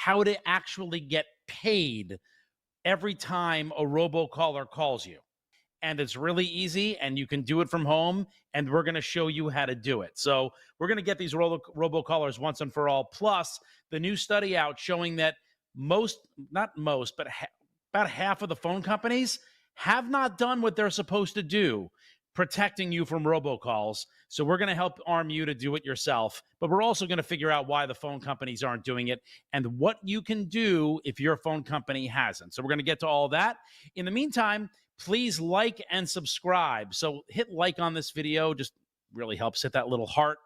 how to actually get paid every time a robocaller calls you. And it's really easy, and you can do it from home, and we're going to show you how to do it. So we're going to get these robocallers once and for all. Plus, the new study out showing that not most, but about half of the phone companies have not done what they're supposed to do, protecting you from robocalls. So we're going to help arm you to do it yourself, but we're also going to figure out why the phone companies aren't doing it and what you can do if your phone company hasn't. So we're going to get to all that. In the meantime, please like and subscribe. So hit like on this video, just really helps. Hit that little heart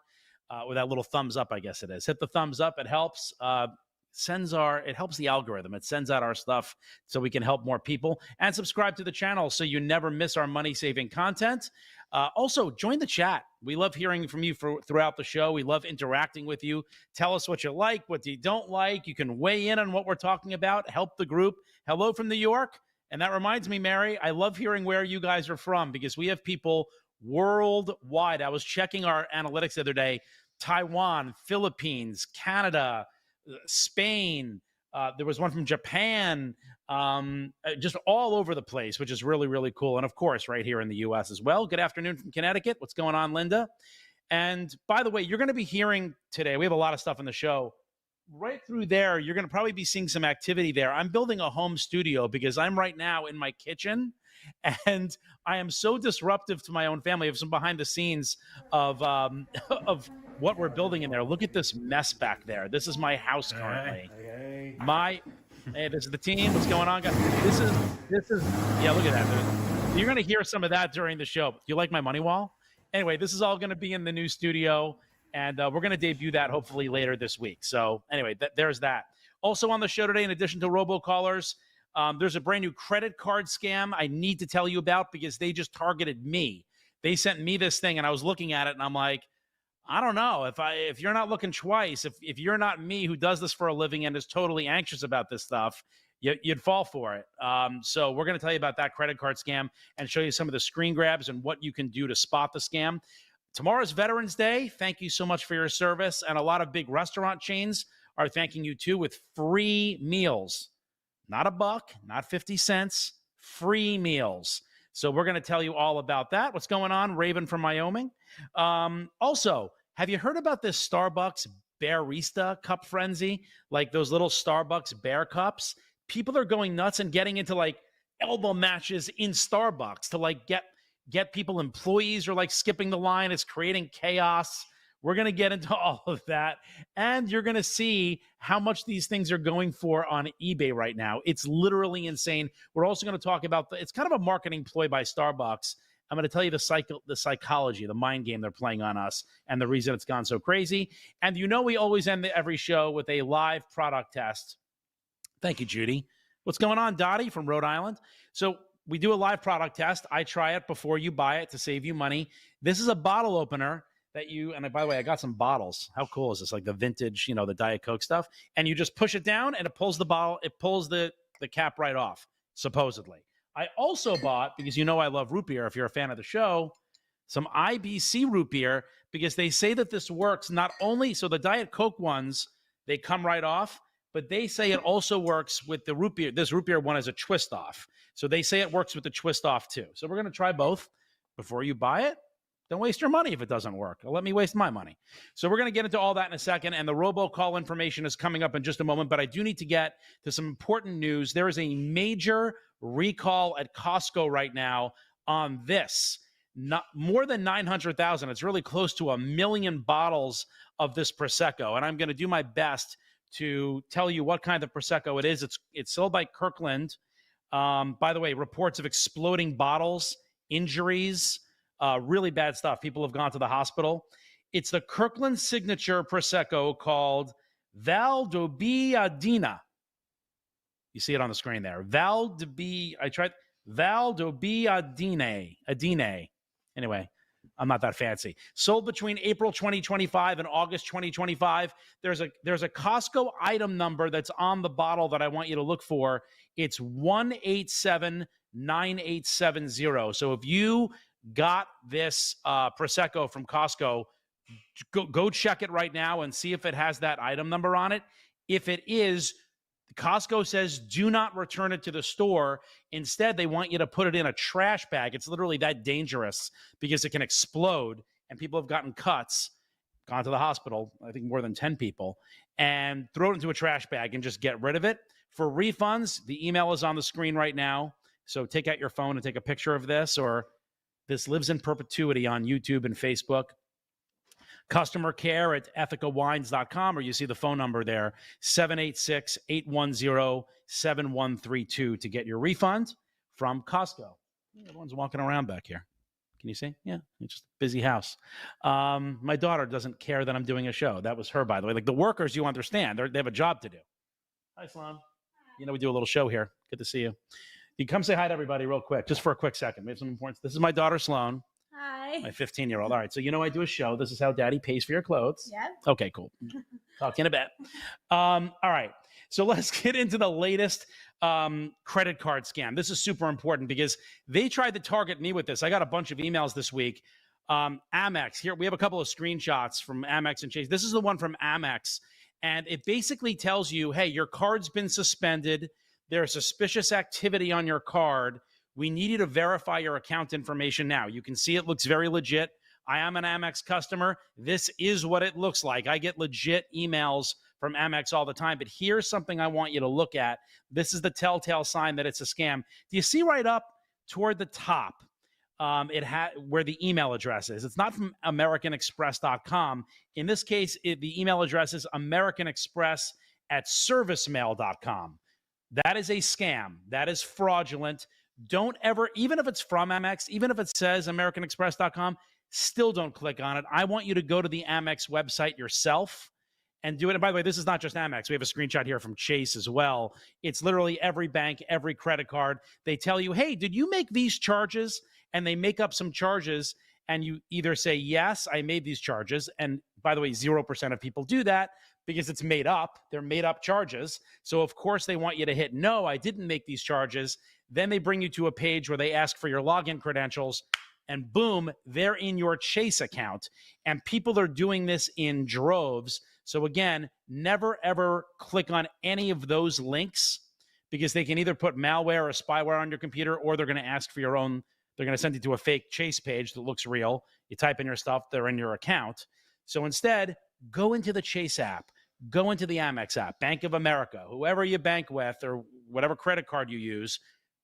or that little thumbs up, I guess it is. Hit the thumbs up. It helps. It helps the algorithm. It sends out our stuff so we can help more people. And subscribe to the channel so you never miss our money-saving content. Also, join the chat. We love hearing from you throughout the show. We love interacting with you. Tell us what you like, what you don't like. You can weigh in on what we're talking about. Help the group. Hello from New York. And that reminds me, Mary, I love hearing where you guys are from because we have people worldwide. I was checking our analytics the other day. Taiwan, Philippines, Canada, Spain. There was one from Japan, just all over the place, which is really, really cool. And of course, right here in the U.S. as well. Good afternoon from Connecticut. What's going on, Linda? And by the way, you're going to be hearing today, we have a lot of stuff in the show. Right through there, you're going to probably be seeing some activity there. I'm building a home studio because I'm right now in my kitchen, and I am so disruptive to my own family. I have some behind the scenes of what we're building in there. Look at this mess back there. This is my house currently. Hey, this is the team. What's going on, guys? This is yeah. Look at that. You're going to hear some of that during the show. Do you like my money wall? Anyway, this is all going to be in the new studio. And we're going to debut that hopefully later this week. So anyway, there's that. Also on the show today, in addition to robocallers, there's a brand new credit card scam I need to tell you about because they just targeted me. They sent me this thing, and I was looking at it, and I'm like, I don't know. If you're not looking twice, if you're not me who does this for a living and is totally anxious about this stuff, you'd fall for it. So we're going to tell you about that credit card scam and show you some of the screen grabs and what you can do to spot the scam. Tomorrow's Veterans Day. Thank you so much for your service. And a lot of big restaurant chains are thanking you too with free meals. Not a buck, not 50 cents, free meals. So we're going to tell you all about that. What's going on? Raven from Wyoming. Also, have you heard about this Starbucks Barista cup frenzy? Like those little Starbucks bear cups? People are going nuts and getting into like elbow matches in Starbucks to like get people, employees are like skipping the line. It's creating chaos. We're going to get into all of that. And you're going to see how much these things are going for on eBay right now. It's literally insane. We're also going to talk about it's kind of a marketing ploy by Starbucks. I'm going to tell you the psychology, the mind game they're playing on us and the reason it's gone so crazy. And we always end every show with a live product test. Thank you, Judy. What's going on, Dottie from Rhode Island? So we do a live product test. I try it before you buy it to save you money. This is a bottle opener that and by the way, I got some bottles. How cool is this? Like the vintage, the Diet Coke stuff. And you just push it down and it pulls the bottle. It pulls the cap right off, supposedly. I also bought, because I love root beer, if you're a fan of the show, some IBC root beer, because they say that this works not only, so the Diet Coke ones, they come right off, but they say it also works with the root beer. This root beer one is a twist off. So they say it works with the twist off too. So we're going to try both before you buy it. Don't waste your money if it doesn't work. Let me waste my money. So we're going to get into all that in a second. And the robocall information is coming up in just a moment. But I do need to get to some important news. There is a major recall at Costco right now on this. Not more than 900,000. It's really close to 1 million bottles of this Prosecco. And I'm going to do my best to tell you what kind of Prosecco it is. It's sold by Kirkland. By the way, reports of exploding bottles, injuries, really bad stuff. People have gone to the hospital. It's the Kirkland signature Prosecco called Valdobbiadene. You see it on the screen there. Valdobbiadene. Anyway, I'm not that fancy. Sold between April 2025 and August 2025. There's a Costco item number that's on the bottle that I want you to look for. It's 1879870. So if you got this Prosecco from Costco, go check it right now and see if it has that item number on it. If it is, Costco says do not return it to the store. Instead, they want you to put it in a trash bag. It's literally that dangerous because it can explode, and people have gotten cuts, gone to the hospital, I think more than 10 people, and throw it into a trash bag and just get rid of it. For refunds, the email is on the screen right now. So take out your phone and take a picture of this, or this lives in perpetuity on YouTube and Facebook. Customer care at ethicawines.com, or you see the phone number there, 786-810-7132 to get your refund from Costco. Everyone's walking around back here. Can you see? Yeah, it's just a busy house. My daughter doesn't care that I'm doing a show. That was her, by the way. Like the workers, you understand. They have a job to do. Hi, Sloan. You know, we do a little show here. Good to see you. You come say hi to everybody real quick, just for a quick second. We have some important. This is my daughter, Sloan. Hi. My 15-year-old. All right. So, I do a show. This is how Daddy pays for your clothes. Yeah. Okay, cool. Talk in a bit. All right. So let's get into the latest credit card scam. This is super important because they tried to target me with this. I got a bunch of emails this week. Amex. Here, we have a couple of screenshots from Amex and Chase. This is the one from Amex. And it basically tells you, hey, your card's been suspended. There's suspicious activity on your card. We need you to verify your account information now. You can see it looks very legit. I am an Amex customer. This is what it looks like. I get legit emails from Amex all the time, but here's something I want you to look at. This is the telltale sign that it's a scam. Do you see right up toward the top where the email address is? It's not from AmericanExpress.com. In this case, the email address is AmericanExpress@servicemail.com. That is a scam. That is fraudulent. Don't ever, even if it's from Amex, even if it says AmericanExpress.com, still don't click on it. I want you to go to the Amex website yourself and do it. And by the way, this is not just Amex. We have a screenshot here from Chase as well. It's literally every bank, every credit card. They tell you, hey, did you make these charges? And they make up some charges, and you either say, yes, I made these charges. And by the way, 0% of people do that because it's made up. They're made up charges. So of course they want you to hit, no, I didn't make these charges. Then they bring you to a page where they ask for your login credentials, and boom, they're in your Chase account. And people are doing this in droves. So again, never, ever click on any of those links because they can either put malware or spyware on your computer, or they're going to ask for your own. They're going to send you to a fake Chase page that looks real. You type in your stuff, they're in your account. So instead, go into the Chase app, go into the Amex app, Bank of America, whoever you bank with or whatever credit card you use,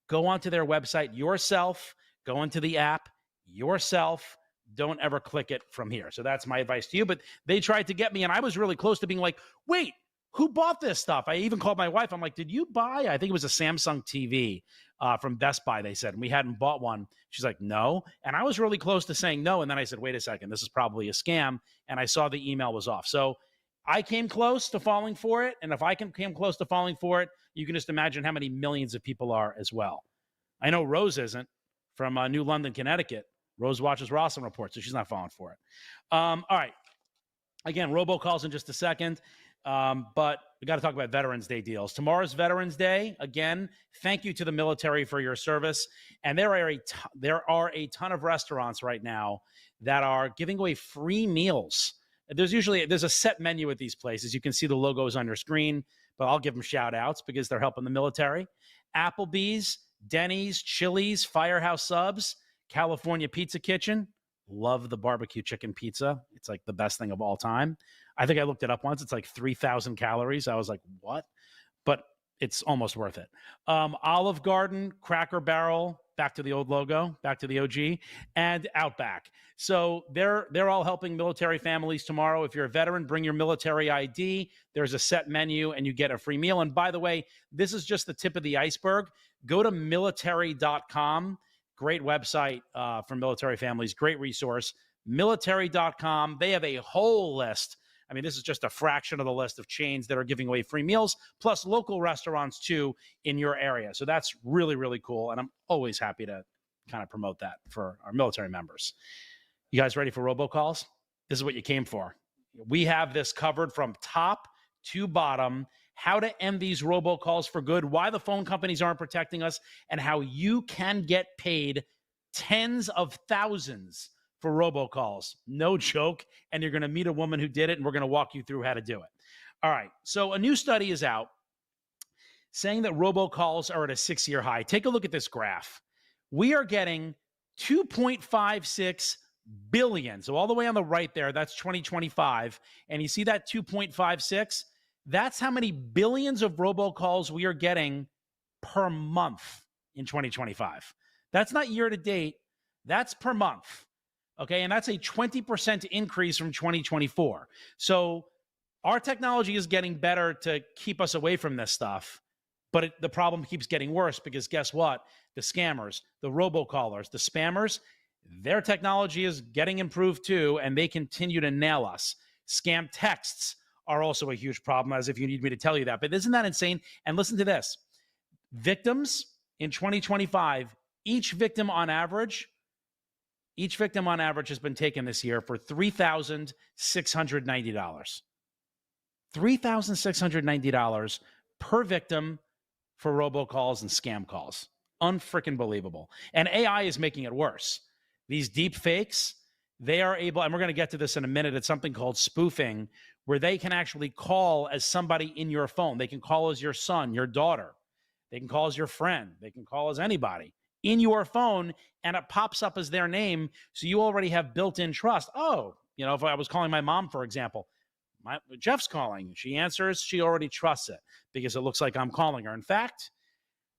go onto their website yourself, go into the app yourself. Don't ever click it from here. So that's my advice to you. But they tried to get me, and I was really close to being like, wait, who bought this stuff? I even called my wife. I'm like, did you buy? I think it was a Samsung TV from Best Buy, they said, and we hadn't bought one. She's like, no. And I was really close to saying no. And then I said, wait a second, this is probably a scam. And I saw the email was off. So I came close to falling for it. And if I came close to falling for it, you can just imagine how many millions of people are as well. I know Rose isn't, from New London, Connecticut. Rose watches Rossen reports, so she's not falling for it. All right. Again, robocalls in just a second. But we got to talk about Veterans Day deals. Tomorrow's Veterans Day. Again, thank you to the military for your service. And there are a ton of restaurants right now that are giving away free meals. There's a set menu at these places. You can see the logos on your screen, but I'll give them shout outs because they're helping the military. Applebee's, Denny's, Chili's, Firehouse Subs, California Pizza Kitchen. Love the barbecue chicken pizza. It's like the best thing of all time. I think I looked it up once. It's like 3,000 calories. I was like, what? But it's almost worth it. Olive Garden, Cracker Barrel, back to the old logo, back to the OG, and Outback. So they're all helping military families tomorrow. If you're a veteran, bring your military ID. There's a set menu, and you get a free meal. And by the way, this is just the tip of the iceberg. Go to military.com. Great website for military families. Great resource. Military.com. They have a whole list. I mean, this is just a fraction of the list of chains that are giving away free meals, plus local restaurants, too, in your area. So that's really, really cool. And I'm always happy to kind of promote that for our military members. You guys ready for robocalls? This is what you came for. We have this covered from top to bottom. How to end these robocalls for good, why the phone companies aren't protecting us, and how you can get paid tens of thousands for robocalls. No joke. And you're going to meet a woman who did it, and we're going to walk you through how to do it. All right. So a new study is out, saying that robocalls are at a 6-year high. Take a look at this graph. We are getting 2.56 billion. So all the way on the right there, that's 2025. And you see that 2.56? That's how many billions of robocalls we are getting per month in 2025. That's not year to date. That's per month. Okay. And that's a 20% increase from 2024. So our technology is getting better to keep us away from this stuff. But the problem keeps getting worse because guess what? The scammers, the robocallers, the spammers, their technology is getting improved too, and they continue to nail us. Scam texts are also a huge problem, as if you need me to tell you that. But isn't that insane? And listen to this. Victims in 2025, each victim on average has been taken this year for $3,690. $3,690 per victim for robocalls and scam calls. Unfreaking believable. And AI is making it worse. These deep fakes, they are able, and we're going to get to this in a minute, it's something called spoofing, where they can actually call as somebody in your phone. They can call as your son, your daughter. They can call as your friend. They can call as anybody in your phone, and it pops up as their name, so you already have built-in trust. Oh, you know, if I was calling my mom, for example, Jeff's calling. She answers. She already trusts it because it looks like I'm calling her. In fact,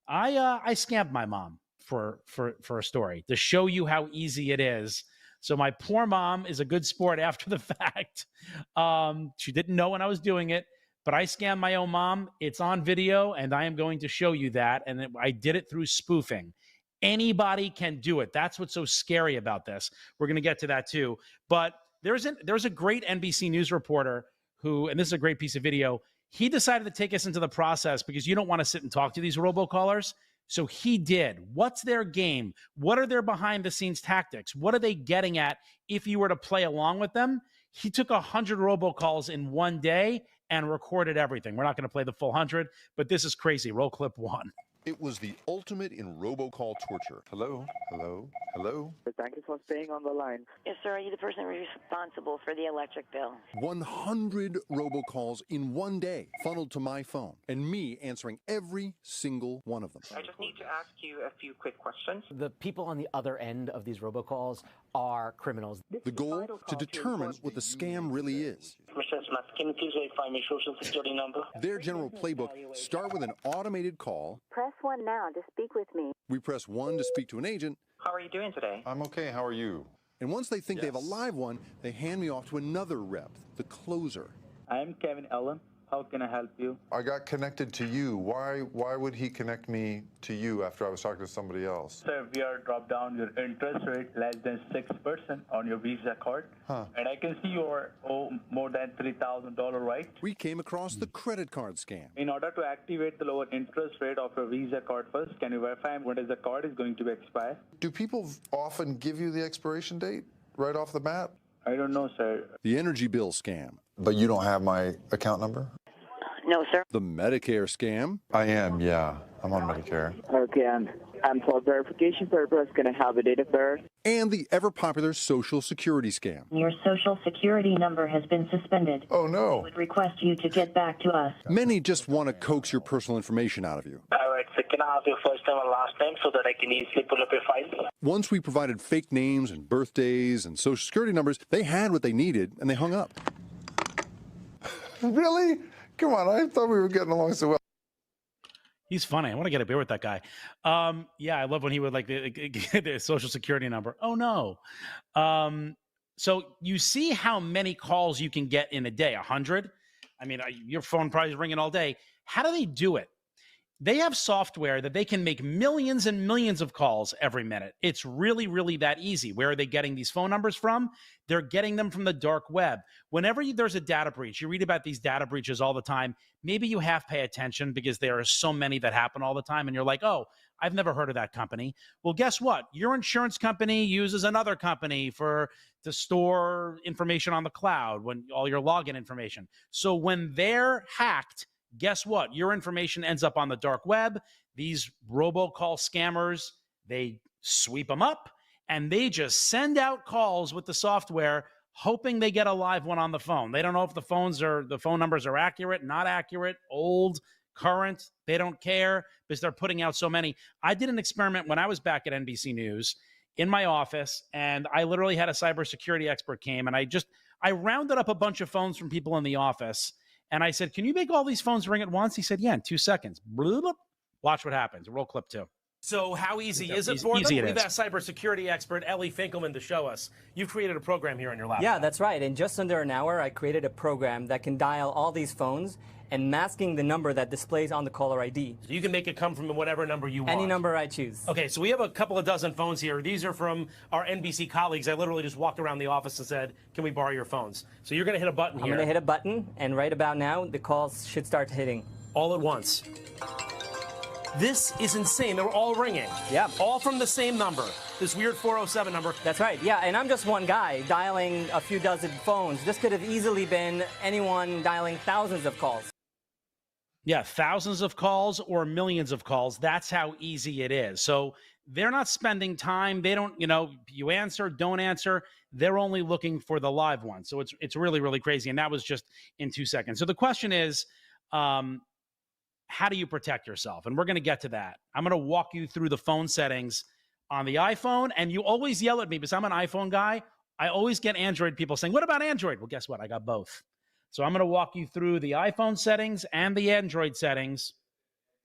I scammed my mom for a story to show you how easy it is. So my poor mom is a good sport after the fact. She didn't know when I was doing it, but I scammed my own mom. It's on video, and I am going to show you that. And I did it through spoofing. Anybody can do it. That's what's so scary about this. We're going to get to that too. But there's a great NBC News reporter who, and this is a great piece of video, he decided to take us into the process because you don't want to sit and talk to these robocallers. So he did. What's their game? What are their behind the scenes tactics? What are they getting at if you were to play along with them? He took 100 robocalls in one day and recorded everything. We're not going to play the full 100, but this is crazy. Roll clip 1. It was the ultimate in robocall torture. Hello, hello, hello. Thank you for staying on the line. Yes, sir. Are you the person responsible for the electric bill? 100 robocalls in one day funneled to my phone, and me answering every single one of them. I just need to ask you a few quick questions. The people on the other end of these robocalls are criminals. The goal? To determine what the scam really is. Mr. Smith, can you please verify my social security number? Their general playbook start with an automated call. Press 1 now to speak with me. We press 1 to speak to an agent. How are you doing today? I'm okay. How are you? And once they think they have a live one, they hand me off to another rep, the closer. I'm Kevin Allen. How can I help you? I got connected to you. Why would he connect me to you after I was talking to somebody else? Sir, we are drop down your interest rate less than 6% on your Visa card. And I can see you are more than $3,000, right? We came across the credit card scam. In order to activate the lower interest rate of your Visa card first, can you verify when is the card is going to expire? Do people often give you the expiration date right off the bat? I don't know, sir. The energy bill scam. But you don't have my account number? No, sir. The Medicare scam. I am, yeah. I'm on Medicare. Okay, and for verification purpose, can I have a date of birth? And the ever-popular Social Security scam. Your Social Security number has been suspended. Oh, no. We would request you to get back to us. Many just want to coax your personal information out of you. All right, so can I have your first name and last name so that I can easily pull up your file? Once we provided fake names and birthdays and Social Security numbers, they had what they needed, and they hung up. Really? Come on, I thought we were getting along so well. He's funny. I want to get a beer with that guy. Yeah, I love when he would like the Social Security number. Oh, no. So you see how many calls you can get in a day? 100? I mean, your phone probably is ringing all day. How do they do it? They have software that they can make millions and millions of calls every minute. It's really, really that easy. Where are they getting these phone numbers from? They're getting them from the dark web. Whenever there's a data breach, you read about these data breaches all the time. Maybe you have to pay attention because there are so many that happen all the time. And you're like, oh, I've never heard of that company. Well, guess what? Your insurance company uses another company to store information on the cloud, when all your login information. So when they're hacked, guess what? Your information ends up on the dark web. These robocall scammers, they sweep them up and they just send out calls with the software, hoping they get a live one on the phone. They don't know if the phone numbers are accurate, not accurate, old, current. They don't care because they're putting out so many. I did an experiment when I was back at NBC News in my office, and I literally had a cybersecurity expert came, and I rounded up a bunch of phones from people in the office, and I said, can you make all these phones ring at once? He said, yeah, in 2 seconds. Watch what happens. Roll clip 2. So how easy is it for them? We've asked cybersecurity expert Ellie Finkelman to show us. You've created a program here on your laptop. Yeah, that's right. In just under an hour, I created a program that can dial all these phones and masking the number that displays on the caller ID. So you can make it come from whatever number you want. Any number I choose. Okay, so we have a couple of dozen phones here. These are from our NBC colleagues. I literally just walked around the office and said, can we borrow your phones? So you're going to hit a button here. I'm going to hit a button, and right about now, the calls should start hitting. All at once. This is insane. They're all ringing. Yeah. All from the same number. This weird 407 number. That's right. Yeah, and I'm just one guy dialing a few dozen phones. This could have easily been anyone dialing thousands of calls. Yeah, thousands of calls or millions of calls. That's how easy it is. So they're not spending time. They don't, you answer, don't answer. They're only looking for the live one. So it's really, really crazy. And that was just in 2 seconds. So the question is, how do you protect yourself? And we're going to get to that. I'm going to walk you through the phone settings on the iPhone. And you always yell at me because I'm an iPhone guy. I always get Android people saying, what about Android? Well, guess what? I got both. So I'm going to walk you through the iPhone settings and the Android settings.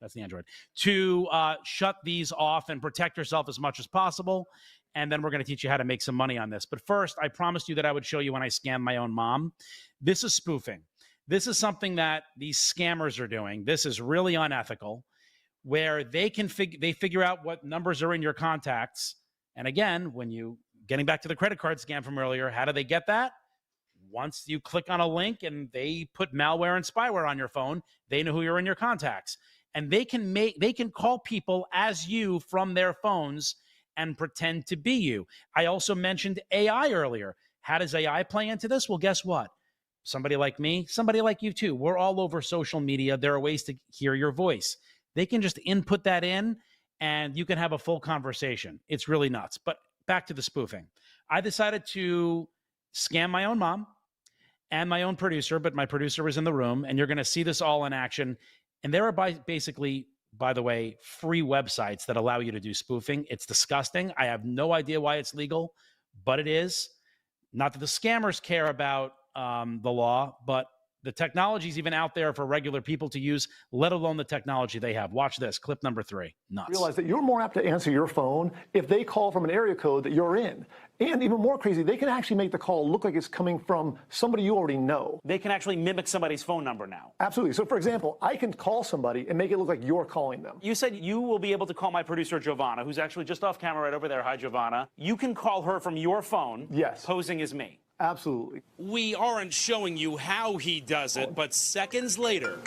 That's the Android. To shut these off and protect yourself as much as possible. And then we're going to teach you how to make some money on this. But first, I promised you that I would show you when I scam my own mom. This is spoofing. This is something that these scammers are doing. This is really unethical, where they figure out what numbers are in your contacts. And again, getting back to the credit card scam from earlier, how do they get that? Once you click on a link and they put malware and spyware on your phone, they know who you're in your contacts. And they can call people as you from their phones and pretend to be you. I also mentioned AI earlier. How does AI play into this? Well, guess what? Somebody like me, somebody like you too, we're all over social media. There are ways to hear your voice. They can just input that in and you can have a full conversation. It's really nuts. But back to the spoofing. I decided to scam my own mom and my own producer, but my producer was in the room, and you're going to see this all in action. And there are basically, by the way, free websites that allow you to do spoofing. It's disgusting. I have no idea why it's legal, but it is. Not that the scammers care about the law, but the technology is even out there for regular people to use, let alone the technology they have. Watch this, clip number 3. Nuts. Realize that you're more apt to answer your phone if they call from an area code that you're in. And even more crazy, they can actually make the call look like it's coming from somebody you already know. They can actually mimic somebody's phone number now. Absolutely. So for example, I can call somebody and make it look like you're calling them. You said you will be able to call my producer, Giovanna, who's actually just off camera right over there. Hi, Giovanna. You can call her from your phone. Yes. Posing as me. Absolutely. We aren't showing you how he does it, but seconds later.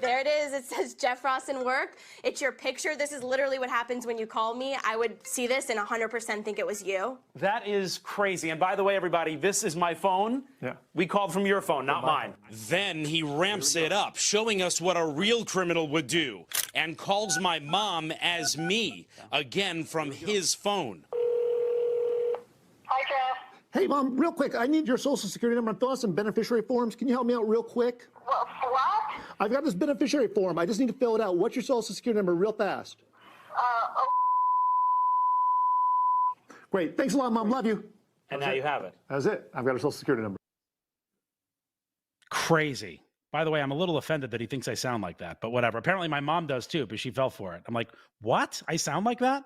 There it is. It says Jeff Rossen work. It's your picture. This is literally what happens when you call me. I would see this and 100% think it was you. That is crazy. And by the way, everybody, this is my phone. Yeah. We called from your phone, not mine. Then he ramps it up, showing us what a real criminal would do, and calls my mom as me, again from his phone. Hi, Jeff. Hey, Mom, real quick, I need your social security number and fill out some beneficiary forms. Can you help me out real quick? What? I've got this beneficiary form. I just need to fill it out. What's your social security number real fast? Great. Thanks a lot, Mom. Love you. And now you have it. That's it. I've got her social security number. Crazy. By the way, I'm a little offended that he thinks I sound like that, but whatever. Apparently my mom does too, but she fell for it. I'm like, what? I sound like that?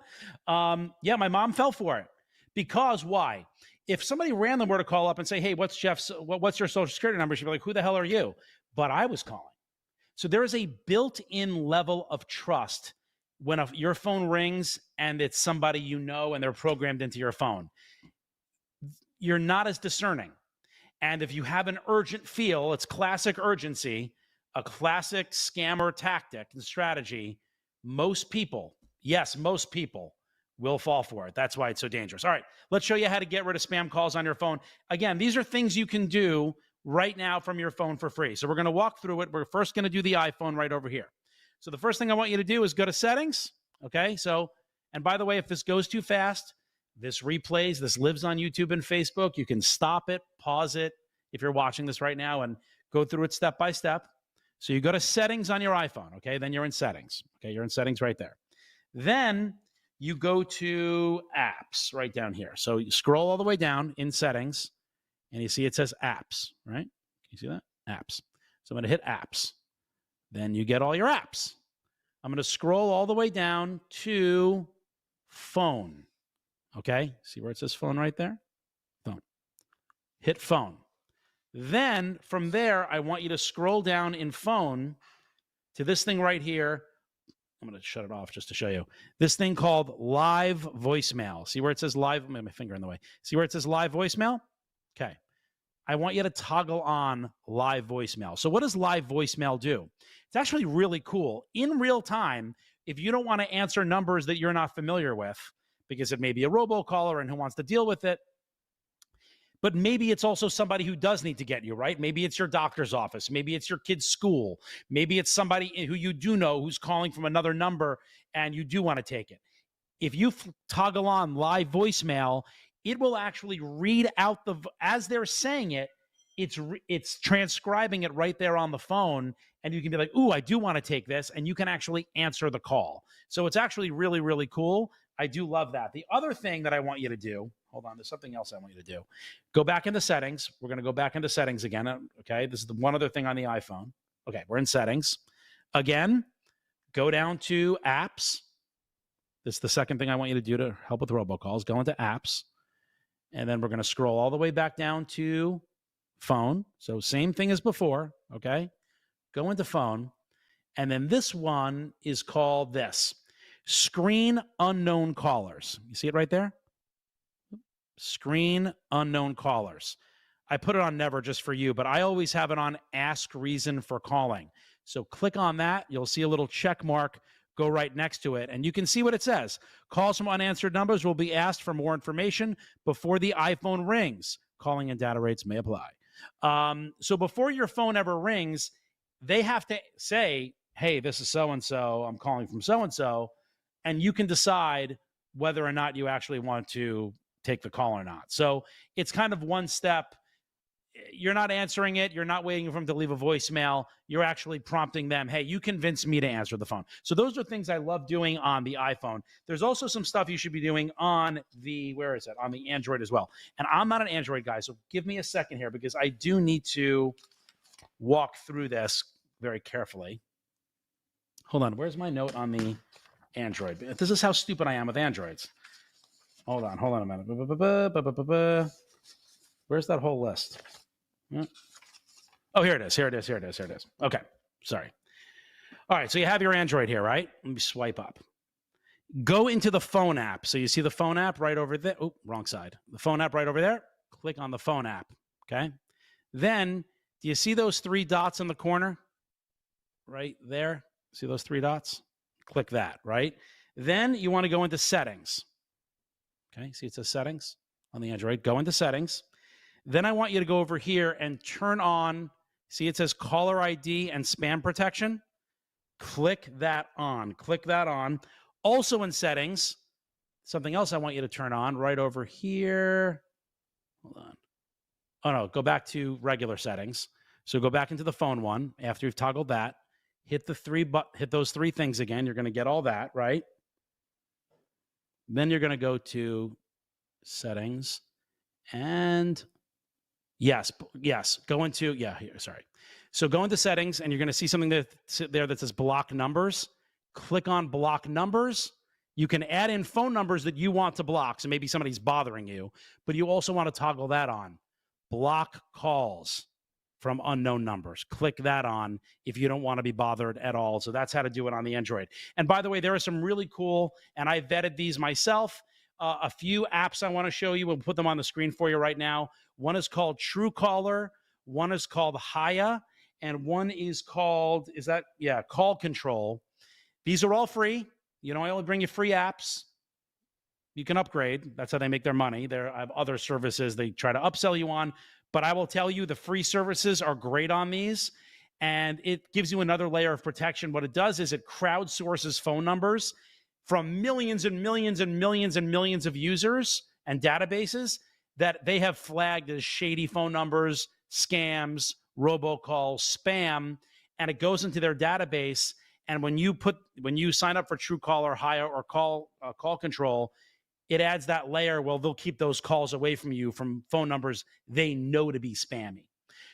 Yeah, my mom fell for it. Because why? If somebody random were to call up and say, hey, what's your social security number? She'd be like, who the hell are you? But I was calling. So there is a built-in level of trust when your phone rings and it's somebody you know and they're programmed into your phone. You're not as discerning. And if you have an urgent feel, it's classic urgency, a classic scammer tactic and strategy, most people, yes, most people will fall for it. That's why it's so dangerous. All right, let's show you how to get rid of spam calls on your phone. Again, these are things you can do right now from your phone for free. So we're going to walk through it. We're first going to do the iPhone right over here. So the first thing I want you to do is go to settings. Okay. So, and by the way, if this goes too fast, this replays, this lives on YouTube and Facebook. You can stop it, pause it if you're watching this right now and go through it step by step. So you go to settings on your iPhone, okay? Then you're in settings, okay? You're in settings right there. Then you go to apps right down here. So you scroll all the way down in settings, and you see it says apps, right? Can you see that? Apps. So I'm going to hit apps. Then you get all your apps. I'm going to scroll all the way down to phone, okay? See where it says phone right there? Phone. Hit phone. Then from there, I want you to scroll down in phone to this thing right here. I'm going to shut it off just to show you. This thing called live voicemail. See where it says live? My finger in the way. See where it says live voicemail? Okay. I want you to toggle on live voicemail. So what does live voicemail do? It's actually really cool. In real time, if you don't want to answer numbers that you're not familiar with, because it may be a robocaller and who wants to deal with it, but maybe it's also somebody who does need to get you, right? Maybe it's your doctor's office. Maybe it's your kid's school. Maybe it's somebody who you do know who's calling from another number and you do want to take it. If you toggle on live voicemail, it will actually read out as they're saying it, it's transcribing it right there on the phone, and you can be like, ooh, I do want to take this, and you can actually answer the call. So it's actually really, really cool. I do love that. The other thing that I want you to do, hold on, there's something else I want you to do. Go back into settings. We're going to go back into settings again, okay? This is the one other thing on the iPhone. Okay, we're in settings. Again, go down to apps. This is the second thing I want you to do to help with robocalls. Go into apps, and then we're going to scroll all the way back down to phone. So same thing as before, okay? Go into phone, and then this one is called this. Screen unknown callers. You see it right there? Screen unknown callers. I put it on never just for you, but I always have it on ask reason for calling. So click on that. You'll see a little check mark go right next to it, and you can see what it says. Calls from unanswered numbers will be asked for more information before the iPhone rings. Calling and data rates may apply. So before your phone ever rings, they have to say, hey, this is so-and-so. I'm calling from so-and-so. And you can decide whether or not you actually want to take the call or not. So it's kind of one step. You're not answering it. You're not waiting for them to leave a voicemail. You're actually prompting them, hey, you convinced me to answer the phone. So those are things I love doing on the iPhone. There's also some stuff you should be doing on the, where is it? On the Android as well. And I'm not an Android guy, so give me a second here because I do need to walk through this very carefully. Hold on. Where's my note on the Android? This is how stupid I am with Androids. Hold on a minute. Where's that whole list? Oh, here it is. Okay, sorry. All right, so you have your Android here, right? Let me swipe up. Go into the phone app. So you see the phone app right over there. Oh, wrong side. The phone app right over there. Click on the phone app, okay? Then, do you see those three dots in the corner? Right there? See those three dots? Click that, right? Then you want to go into settings. Okay, see it says settings on the Android. Go into settings. Then I want you to go over here and turn on, see it says caller ID and spam protection. Click that on. Click that on. Also in settings, something else I want you to turn on right over here. Hold on. Oh, no, go back to regular settings. So go back into the phone one after you've toggled that. Hit those three things again. You're going to get all that, right? Then you're going to go to settings and yes, go into, sorry. So go into settings and you're going to see something there that says block numbers. Click on block numbers. You can add in phone numbers that you want to block. So maybe somebody's bothering you, but you also want to toggle that on. Block calls from unknown numbers. Click that on if you don't want to be bothered at all. So that's how to do it on the Android. And by the way, there are some really cool, and I vetted these myself, a few apps I want to show you. We'll put them on the screen for you right now. One is called Truecaller. One is called Haya. And one is called, Call Control. These are all free. You know, I only bring you free apps. You can upgrade. That's how they make their money. I have other services they try to upsell you on. But I will tell you the free services are great on these. And it gives you another layer of protection. What it does is it crowdsources phone numbers from millions and millions and millions and millions of users and databases that they have flagged as shady phone numbers, scams, robocalls, spam. and it goes into their database. And when you sign up for Truecaller, Hire, or call control, it adds that layer. Well, they'll keep those calls away from you from phone numbers they know to be spammy.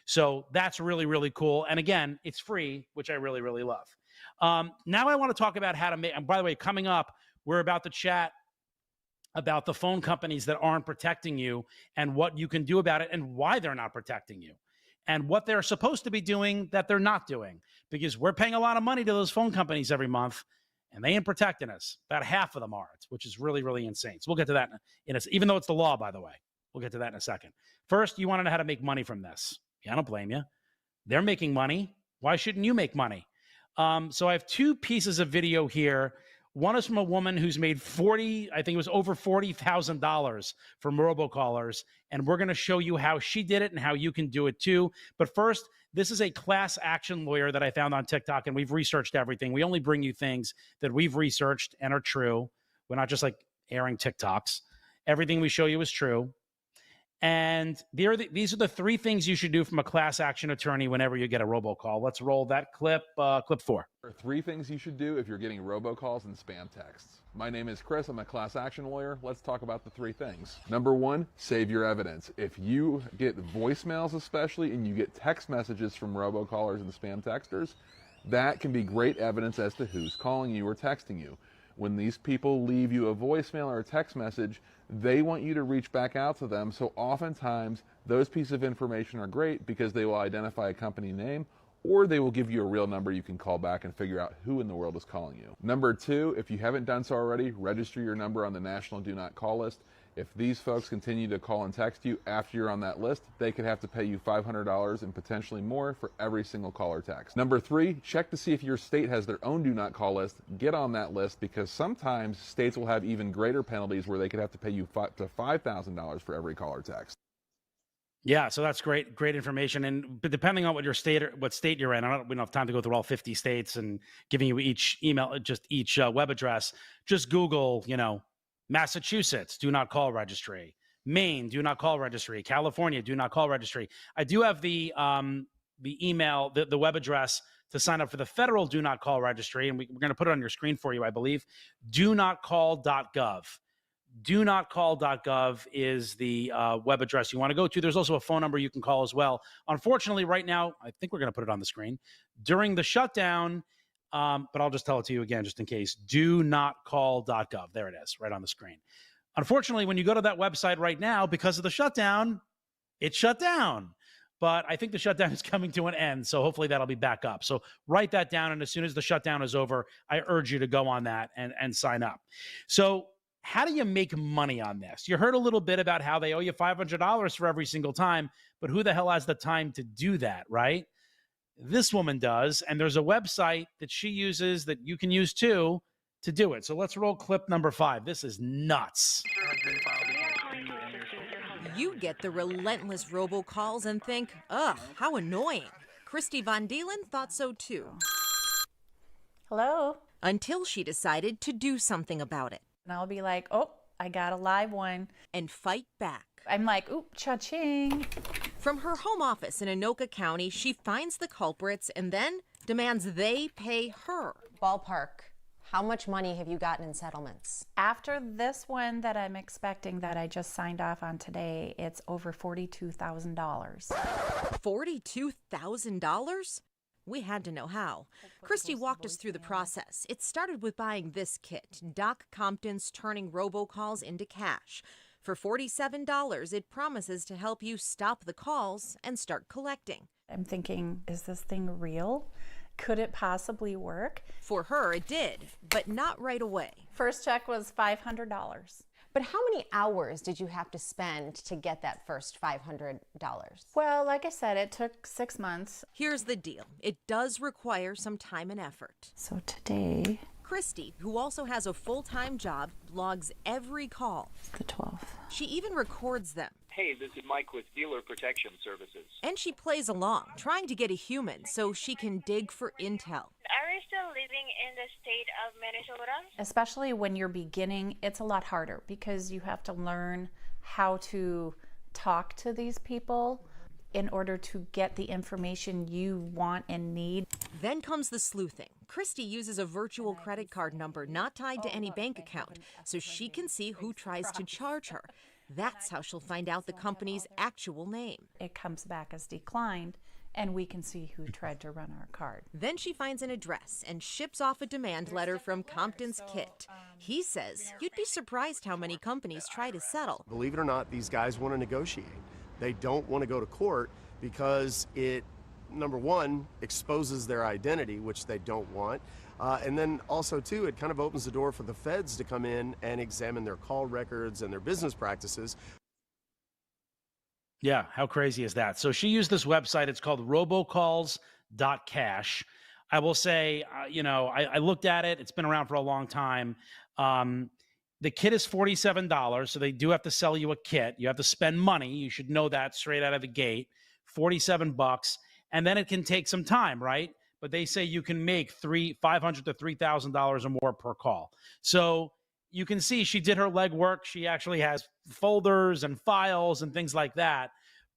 So that's really, really cool. And again, it's free, which I really, really love. Now I want to talk about how to make, and by the way, coming up, we're about to chat about the phone companies that aren't protecting you and what you can do about it and why they're not protecting you and what they're supposed to be doing that they're not doing, because we're paying a lot of money to those phone companies every month and they ain't protecting us. About half of them aren't, which is really, really insane. So we'll get to that even though it's the law, by the way. We'll get to that in a second. First, you want to know how to make money from this. Yeah, I don't blame you. They're making money. Why shouldn't you make money? So I have two pieces of video here. One is from a woman who's made I think it was over $40,000 from robocallers. And we're going to show you how she did it and how you can do it too. But first, this is a class action lawyer that I found on TikTok, and we've researched everything. We only bring you things that we've researched and are true. We're not just like airing TikToks. Everything we show you is true. And these are the three things you should do from a class action attorney whenever you get a robocall. Let's roll that clip, clip 4. There are 3 things you should do if you're getting robocalls and spam texts. My name is Chris. I'm a class action lawyer. Let's talk about the 3 things. Number 1, save your evidence. If you get voicemails especially and you get text messages from robocallers and spam texters, that can be great evidence as to who's calling you or texting you. When these people leave you a voicemail or a text message, they want you to reach back out to them. So oftentimes those pieces of information are great because they will identify a company name, or they will give you a real number you can call back and figure out who in the world is calling you. Number 2, if you haven't done so already, register your number on the National Do Not Call list. If these folks continue to call and text you after you're on that list, they could have to pay you $500 and potentially more for every single call or text. Number 3, check to see if your state has their own Do Not Call list. Get on that list, because sometimes states will have even greater penalties where they could have to pay you up to $5,000 for every call or text. Yeah, so that's great information. But depending on what state you're in, we don't have time to go through all 50 states and giving you each email, just each web address. Just Google, Massachusetts, Do Not Call Registry. Maine, Do Not Call Registry. California, Do Not Call Registry. I do have the email, the web address to sign up for the federal Do Not Call Registry, and we're going to put it on your screen for you, I believe. donotcall.gov. donotcall.gov is the web address you want to go to. There's also a phone number you can call as well. Unfortunately, right now, I think we're going to put it on the screen. During the shutdown, but I'll just tell it to you again, just in case. donotcall.gov. There it is, right on the screen. Unfortunately, when you go to that website right now, because of the shutdown, it's shut down. But I think the shutdown is coming to an end, so hopefully that'll be back up. So write that down, and as soon as the shutdown is over, I urge you to go on that and sign up. So how do you make money on this? You heard a little bit about how they owe you $500 for every single time, but who the hell has the time to do that, right? This woman does, and there's a website that she uses that you can use too to do it. So let's roll clip number 5. This is nuts. You get the relentless robocalls and think, ugh, how annoying. Christy Von Dielen thought so too. Hello? Until she decided to do something about it. And I'll be like, oh, I got a live one. And fight back. I'm like, oop, cha-ching. From her home office in Anoka County, she finds the culprits and then demands they pay her. Ballpark. How much money have you gotten in settlements? After this one that I'm expecting that I just signed off on today, it's over $42,000. $42,000? We had to know how. Christy walked us through the process. It started with buying this kit, Doc Compton's Turning Robocalls into Cash. For $47, it promises to help you stop the calls and start collecting. I'm thinking, is this thing real? Could it possibly work? For her, it did, but not right away. First check was $500. But how many hours did you have to spend to get that first $500? Well, like I said, it took 6 months. Here's the deal. It does require some time and effort. So today... Christy, who also has a full-time job, logs every call. The 12th. She even records them. Hey, this is Mike with Dealer Protection Services. And she plays along, trying to get a human so she can dig for intel. Are you still living in the state of Minnesota? Especially when you're beginning, it's a lot harder because you have to learn how to talk to these people in order to get the information you want and need. Then comes the sleuthing. Christy uses a virtual credit card number not tied to any bank account so she can see who tries to charge her. That's how she'll find out the company's actual name. It comes back as declined, and we can see who tried to run our card. Then she finds an address and ships off a demand letter from Compton's Kit. He says you'd be surprised how many companies try to settle. Believe it or not, these guys want to negotiate. They don't want to go to court because it, number one, exposes their identity, which they don't want. And then also, too, it kind of opens the door for the feds to come in and examine their call records and their business practices. Yeah, how crazy is that? So she used this website. It's called robocalls.cash. I will say, I looked at it. It's been around for a long time. The kit is $47, so they do have to sell you a kit. You have to spend money. You should know that straight out of the gate. $47, and then it can take some time, right? But they say you can make $500 to $3,000 or more per call. So you can see she did her legwork. She actually has folders and files and things like that.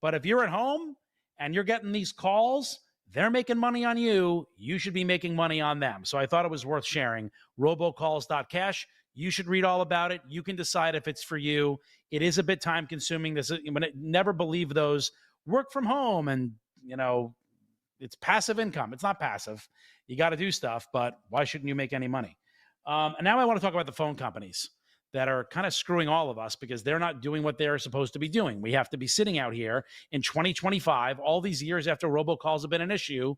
But if you're at home and you're getting these calls, they're making money on you. You should be making money on them. So I thought it was worth sharing. Robocalls.cash. You should read all about it. You can decide if it's for you. It is a bit time consuming. Never believe those work from home and, it's passive income. It's not passive. You got to do stuff, but why shouldn't you make any money? And now I want to talk about the phone companies that are kind of screwing all of us because they're not doing what they're supposed to be doing. We have to be sitting out here in 2025, all these years after robocalls have been an issue,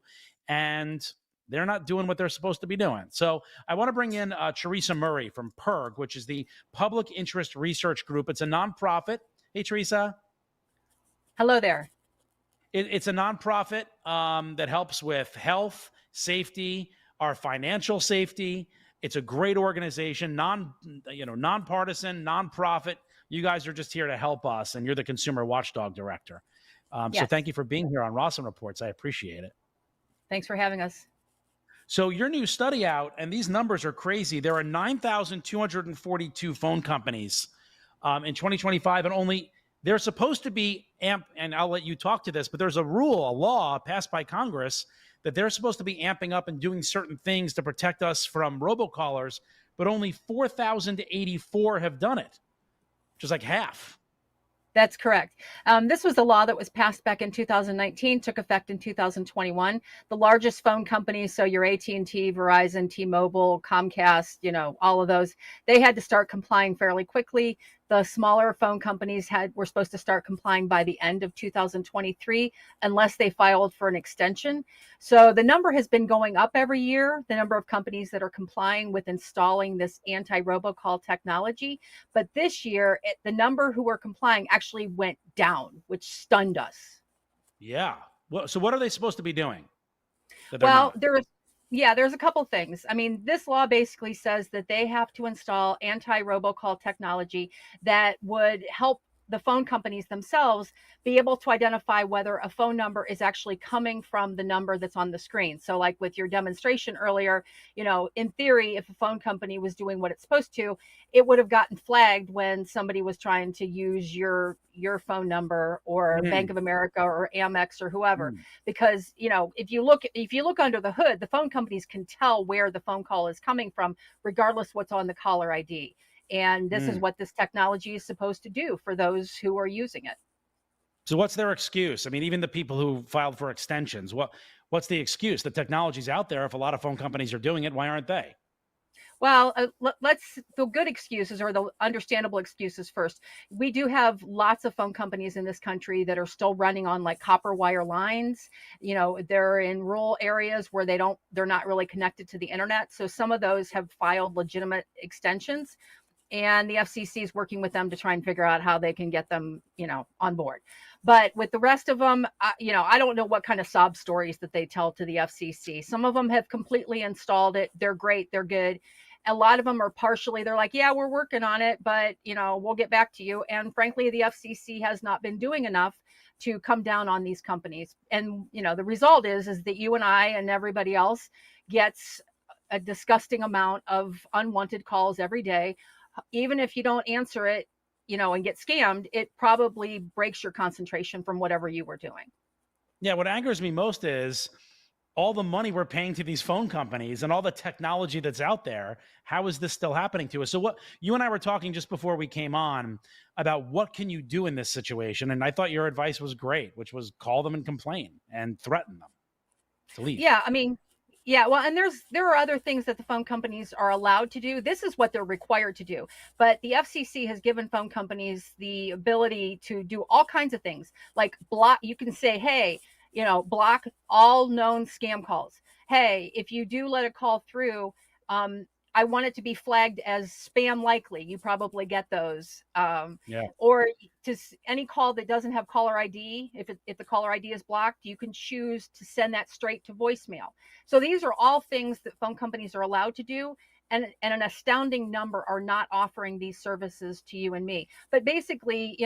and they're not doing what they're supposed to be doing. So I want to bring in Teresa Murray from PIRG, which is the Public Interest Research Group. It's a nonprofit. Hey, Teresa. Hello there. It's a nonprofit that helps with health, safety, our financial safety. It's a great organization, nonpartisan, nonprofit. You guys are just here to help us, and you're the consumer watchdog director. Yes. So thank you for being here on Rossen Reports. I appreciate it. Thanks for having us. So your new study out, and these numbers are crazy. There are 9,242 phone companies in 2025, and only they're supposed to be and I'll let you talk to this, but there's a law passed by Congress that they're supposed to be amping up and doing certain things to protect us from robocallers, but only 4,084 have done it, which is like half. That's correct. This was a law that was passed back in 2019, took effect in 2021. The largest phone companies, so your AT&T, Verizon, T-Mobile, Comcast, all of those, they had to start complying fairly quickly. The smaller phone companies were supposed to start complying by the end of 2023, unless they filed for an extension. So the number has been going up every year, the number of companies that are complying with installing this anti-robocall technology. But this year, the number who were complying actually went down, which stunned us. Yeah. Well, so what are they supposed to be doing? Well, there's a couple things. I mean, this law basically says that they have to install anti-robocall technology that would help the phone companies themselves be able to identify whether a phone number is actually coming from the number that's on the screen. So like with your demonstration earlier, in theory, if a phone company was doing what it's supposed to, it would have gotten flagged when somebody was trying to use your phone number or Bank of America or Amex or whoever. Because, if you look under the hood, the phone companies can tell where the phone call is coming from, regardless what's on the caller ID. And this is what this technology is supposed to do for those who are using it. So what's their excuse? I mean, even the people who filed for extensions, what's the excuse? The technology's out there. If a lot of phone companies are doing it, why aren't they? Well, the good excuses or the understandable excuses first. We do have lots of phone companies in this country that are still running on like copper wire lines. They're in rural areas where they're not really connected to the internet. So some of those have filed legitimate extensions, and the FCC is working with them to try and figure out how they can get them, on board. But with the rest of them, I don't know what kind of sob stories that they tell to the FCC. Some of them have completely installed it. They're great. They're good. A lot of them are partially, they're like, yeah, we're working on it, but, we'll get back to you. And frankly, the FCC has not been doing enough to come down on these companies. And, the result is that you and I and everybody else gets a disgusting amount of unwanted calls every day. Even if you don't answer it, and get scammed, it probably breaks your concentration from whatever you were doing. Yeah. What angers me most is all the money we're paying to these phone companies and all the technology that's out there, how is this still happening to us? So what you and I were talking just before we came on about what can you do in this situation? And I thought your advice was great, which was call them and complain and threaten them to leave. Yeah, I mean, yeah, well, and there are other things that the phone companies are allowed to do. This is what they're required to do. But the FCC has given phone companies the ability to do all kinds of things, like block. You can say, hey, block all known scam calls. Hey, if you do let a call through, I want it to be flagged as spam likely. You probably get those. Yeah. Or just any call that doesn't have caller ID, if the caller ID is blocked, you can choose to send that straight to voicemail. So these are all things that phone companies are allowed to do. And an astounding number are not offering these services to you and me. But basically,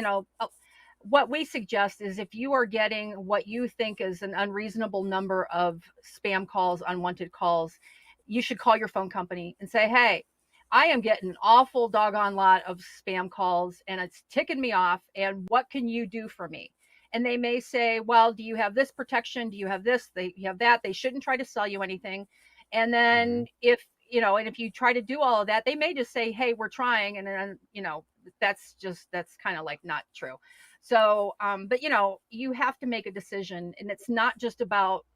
what we suggest is if you are getting what you think is an unreasonable number of spam calls, unwanted calls, you should call your phone company and say, hey, I am getting an awful doggone lot of spam calls and it's ticking me off. And what can you do for me? And they may say, well, do you have this protection? Do you have this? You have that. They shouldn't try to sell you anything. And then if you try to do all of that, they may just say, hey, we're trying. And then, that's kind of like not true. So, but you have to make a decision, and it's not just about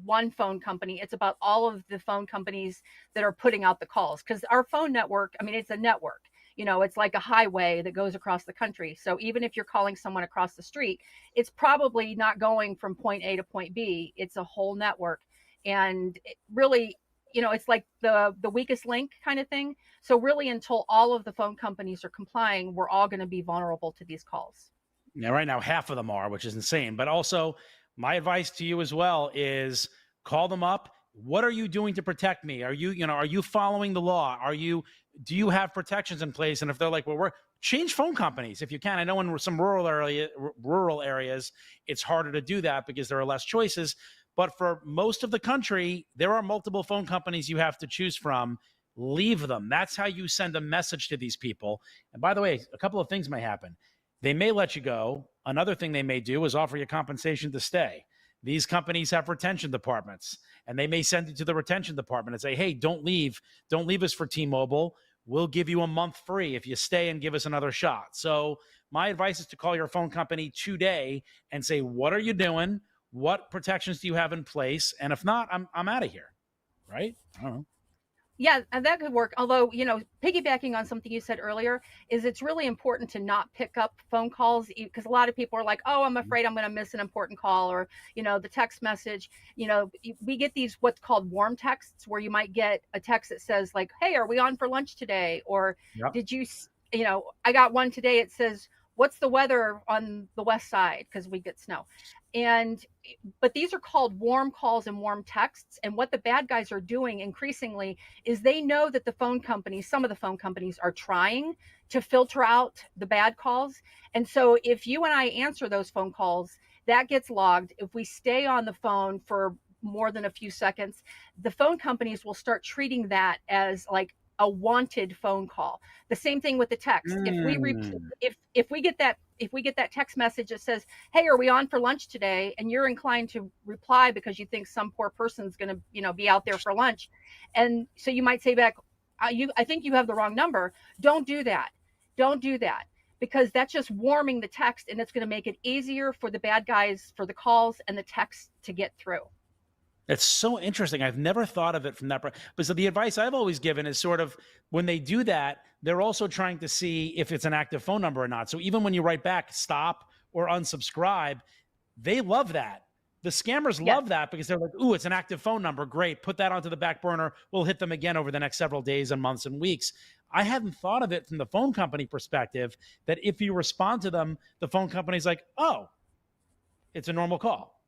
one phone company. It's about all of the phone companies that are putting out the calls, because our phone network, I mean, it's a network, it's like a highway that goes across the country. So even if you're calling someone across the street, it's probably not going from point A to point B. It's a whole network. And it really, it's like the weakest link kind of thing. So really, until all of the phone companies are complying, we're all going to be vulnerable to these calls. Now, right now, half of them are, which is insane. But also, my advice to you as well is call them up. What are you doing to protect me? Are you following the law? Do you have protections in place? And if they're like, well, change phone companies if you can. I know in some rural areas, it's harder to do that because there are less choices. But for most of the country, there are multiple phone companies you have to choose from. Leave them. That's how you send a message to these people. And by the way, a couple of things may happen. They may let you go. Another thing they may do is offer you compensation to stay. These companies have retention departments, and they may send you to the retention department and say, hey, don't leave us for T-Mobile. We'll give you a month free if you stay and give us another shot. So my advice is to call your phone company today and say, what are you doing? What protections do you have in place? And if not, I'm out of here, right? I don't know. Yeah, and that could work. Although, piggybacking on something you said earlier, is it's really important to not pick up phone calls, because a lot of people are like, oh, I'm afraid I'm going to miss an important call, or, the text message. We get these what's called warm texts, where you might get a text that says like, hey, are we on for lunch today? Or did you, I got one today. It says, what's the weather on the west side? Because we get snow. But these are called warm calls and warm texts. And what the bad guys are doing increasingly is they know that some of the phone companies are trying to filter out the bad calls. And so if you and I answer those phone calls, that gets logged. If we stay on the phone for more than a few seconds, the phone companies will start treating that as like a wanted phone call. The same thing with the text. If we get that text message that says, hey, are we on for lunch today? And you're inclined to reply because you think some poor person's going to, be out there for lunch. And so you might say back, I think you have the wrong number. Don't do that. Don't do that, because that's just warming the text, and it's going to make it easier for the bad guys, for the calls and the text to get through. That's so interesting. I've never thought of it from that. But so the advice I've always given is sort of when they do that, they're also trying to see if it's an active phone number or not. So even when you write back stop or unsubscribe, they love that. The scammers love that because they're like, ooh, it's an active phone number. Great. Put that onto the back burner. We'll hit them again over the next several days and months and weeks. I hadn't thought of it from the phone company perspective that if you respond to them, the phone company's like, oh, it's a normal call.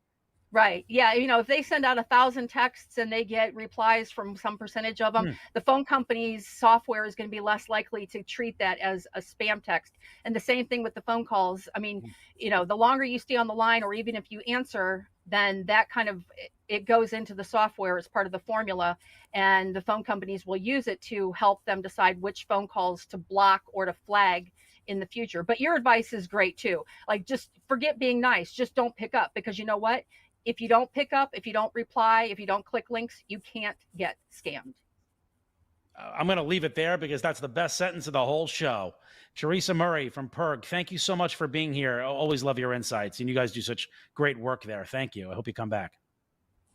Right. Yeah. If they send out 1,000 texts and they get replies from some percentage of them, the phone company's software is going to be less likely to treat that as a spam text. And the same thing with the phone calls. I mean, the longer you stay on the line, or even if you answer, then that kind of, it goes into the software as part of the formula. And the phone companies will use it to help them decide which phone calls to block or to flag in the future. But your advice is great too. Like, just forget being nice. Just don't pick up, because you know what? if you don't pick up, if you don't reply, if you don't click links, you can't get scammed. I'm going to leave it there because that's the best sentence of the whole show. Teresa Murray from Perg, thank you so much for being here. I always love your insights, and you guys do such great work there. Thank you. I hope you come back.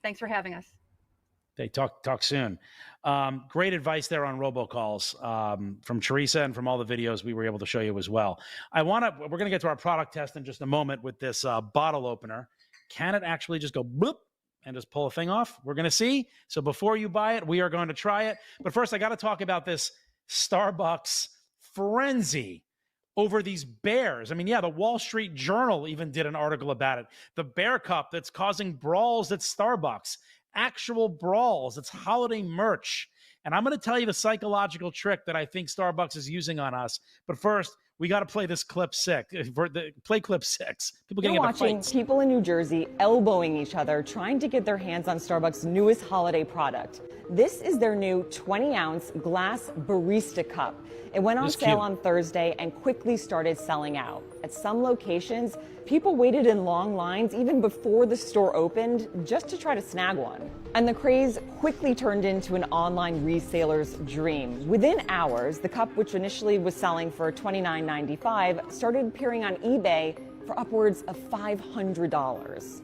Thanks for having us. They talk soon. Great advice there on robocalls from Teresa and from all the videos we were able to show you as well. We're going to get to our product test in just a moment with this bottle opener. Can it actually just go boop and just pull a thing off? We're going to see. So before you buy it, we are going to try it. But first, I got to talk about this Starbucks frenzy over these bears. I mean, yeah, the Wall Street Journal even did an article about it. The bear cup that's causing brawls at Starbucks. Actual brawls. It's holiday merch. And I'm going to tell you the psychological trick that I think Starbucks is using on us. But first, we got to play this clip 6. Play clip 6. People getting You're into watching fights. people in New Jersey elbowing each other, trying to get their hands on Starbucks' newest holiday product. This is their new 20-ounce glass barista cup. It went on sale on Thursday and quickly started selling out. At some locations, people waited in long lines even before the store opened just to try to snag one. And the craze quickly turned into an online reseller's dream. Within hours, the cup, which initially was selling for $29.95, started appearing on eBay for upwards of $500.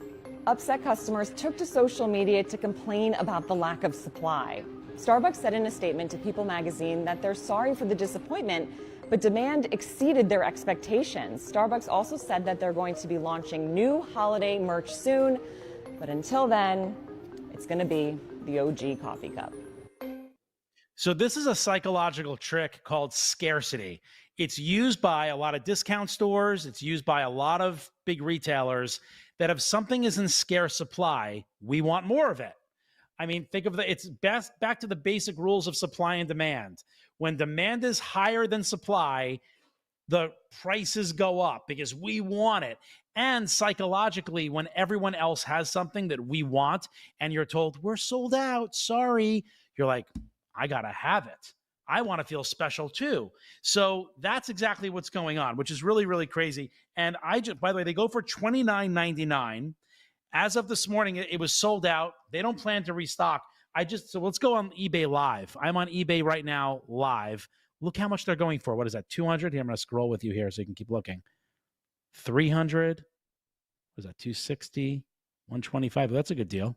Upset customers took to social media to complain about the lack of supply. Starbucks said in a statement to People magazine that they're sorry for the disappointment, but demand exceeded their expectations. Starbucks also said that they're going to be launching new holiday merch soon, but until then, it's going to be the OG coffee cup. So this is a psychological trick called scarcity. It's used by a lot of discount stores. It's used by a lot of big retailers that if something is in scarce supply, we want more of it. I mean, think of it's back to the basic rules of supply and demand. When demand is higher than supply, the prices go up because we want it. And psychologically, when everyone else has something that we want and you're told, we're sold out, sorry, you're like, I got to have it. I want to feel special too. So that's exactly what's going on, which is really, really crazy. And by the way, they go for $29.99. As of this morning, it was sold out. They don't plan to restock. So let's go on eBay Live. I'm on eBay right now live. Look how much they're going for. What is that, 200? Here, I'm going to scroll with you here so you can keep looking. 300. What is that, 260? 125. That's a good deal.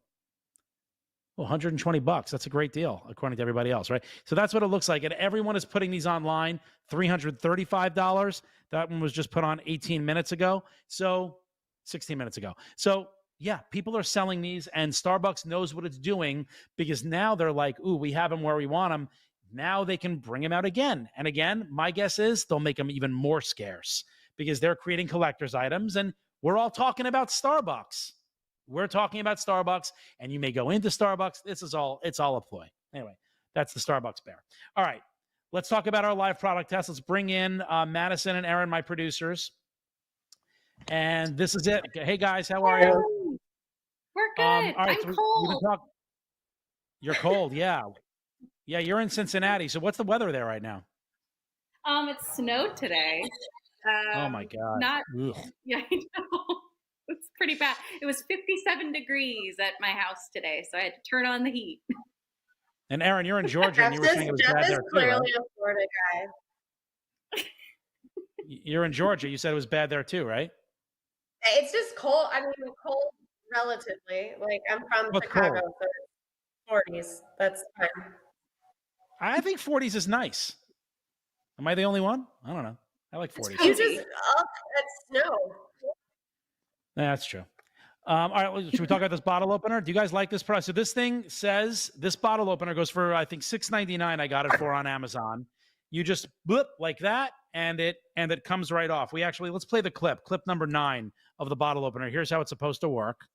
Well, $120. That's a great deal, according to everybody else, right? So that's what it looks like. And everyone is putting these online. $335. That one was just put on 18 minutes ago. So 16 minutes ago. So yeah, people are selling these, and Starbucks knows what it's doing because now they're like, ooh, we have them where we want them. Now they can bring them out again. And again, my guess is they'll make them even more scarce because they're creating collector's items, and we're all talking about Starbucks. We're talking about Starbucks, and you may go into Starbucks. It's all a ploy. Anyway, that's the Starbucks bear. All right, let's talk about our live product test. Let's bring in Madison and Aaron, my producers. And this is it. Hey, guys, how are you? We're good. All right, I'm cold. You're cold, yeah. Yeah, you're in Cincinnati. So what's the weather there right now? It snowed today. Oh, my God. Yeah, I know. It's pretty bad. It was 57 degrees at my house today, so I had to turn on the heat. And Aaron, you're in Georgia, and you were saying it was bad there too, clearly right? a Florida guy. You're in Georgia. You said it was bad there too, right? It's just cold. I mean, cold relatively. Like, I'm from Chicago, cold? so 40s. That's fine. I think 40s is nice. Am I the only one? I don't know. I like 40s. You just up at snow. Yeah, that's true. All right, should we talk about this bottle opener? Do you guys like this price? So this thing says this bottle opener goes for, I think, $6.99. I got it for on Amazon. You just bloop like that, and it comes right off. Let's play the clip number 9 of the bottle opener. Here's how it's supposed to work.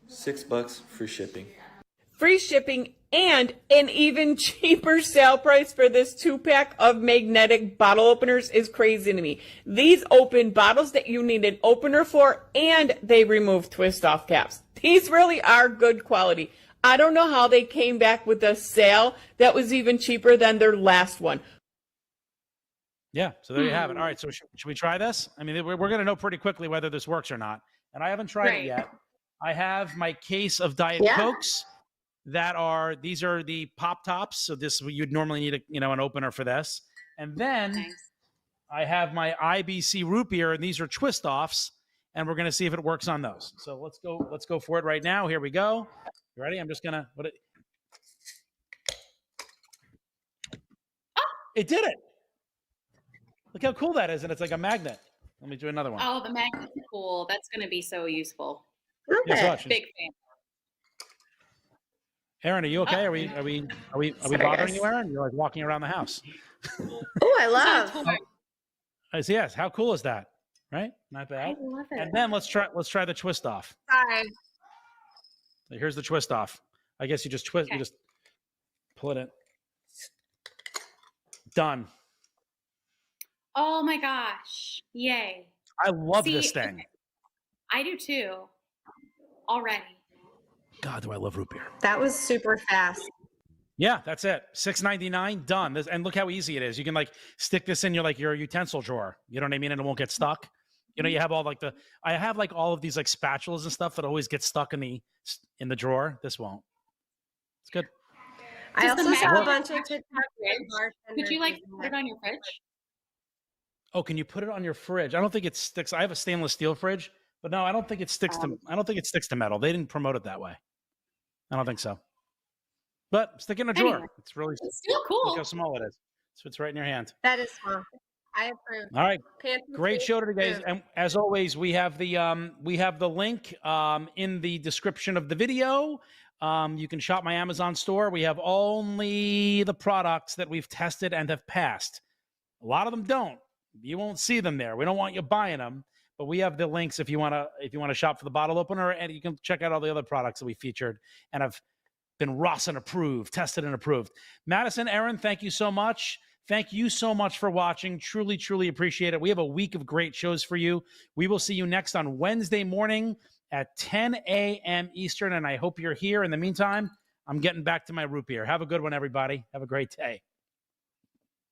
$6 free shipping. Free shipping and an even cheaper sale price for this 2-pack of magnetic bottle openers is crazy to me. These open bottles that you need an opener for, and they remove twist-off caps. These really are good quality. I don't know how they came back with a sale that was even cheaper than their last one. Yeah, so there you have it. All right, so should we try this? I mean, we're going to know pretty quickly whether this works or not. and I haven't tried it yet. I have my case of Diet Cokes these are the pop tops. So you'd normally need an opener for this. And then I have my IBC root beer, and these are twist offs, and we're going to see if it works on those. So let's go for it right now. Here we go. You ready? I'm just going to it did it. Look how cool that is, and it's like a magnet. Let me do another one. Oh, the magnet's cool. That's going to be so useful. Yes, watch. Big fan. Aaron, are you okay? Are we bothering you, Aaron? You're like walking around the house. Oh, I love. Yes. How cool is that? Right? Not bad. I love it. And then let's try the twist off. Sorry. Here's the twist off. I guess you just twist. Okay. You just pull it in. Done. Oh my gosh. Yay. I love this thing. I do too. Already. God, do I love root beer. That was super fast. Yeah, that's it. $6.99, done. And look how easy it is. You can like stick this in your utensil drawer. You know what I mean? And it won't get stuck. You know, you have all I have like all of these like spatulas and stuff that always get stuck in the drawer. This won't. It's good. I also saw a bunch of TikTok. Could you like put it on your fridge? Oh, can you put it on your fridge? I don't think it sticks. I have a stainless steel fridge, but no, I don't think it sticks to metal. They didn't promote it that way. I don't think so. But stick it in a drawer. Anyway, it's still cool. Look how small it is. So it's right in your hand. That is small. I approve. All right. Great show today, guys. And as always, we have the link in the description of the video. You can shop my Amazon store. We have only the products that we've tested and have passed. A lot of them don't. You won't see them there. We don't want you buying them, but we have the links if you want to shop for the bottle opener, and you can check out all the other products that we featured and have been Rossen approved, tested and approved. Madison, Aaron, thank you so much. Thank you so much for watching. Truly, truly appreciate it. We have a week of great shows for you. We will see you next on Wednesday morning at 10 a.m. Eastern, and I hope you're here. In the meantime, I'm getting back to my root beer. Have a good one, everybody. Have a great day.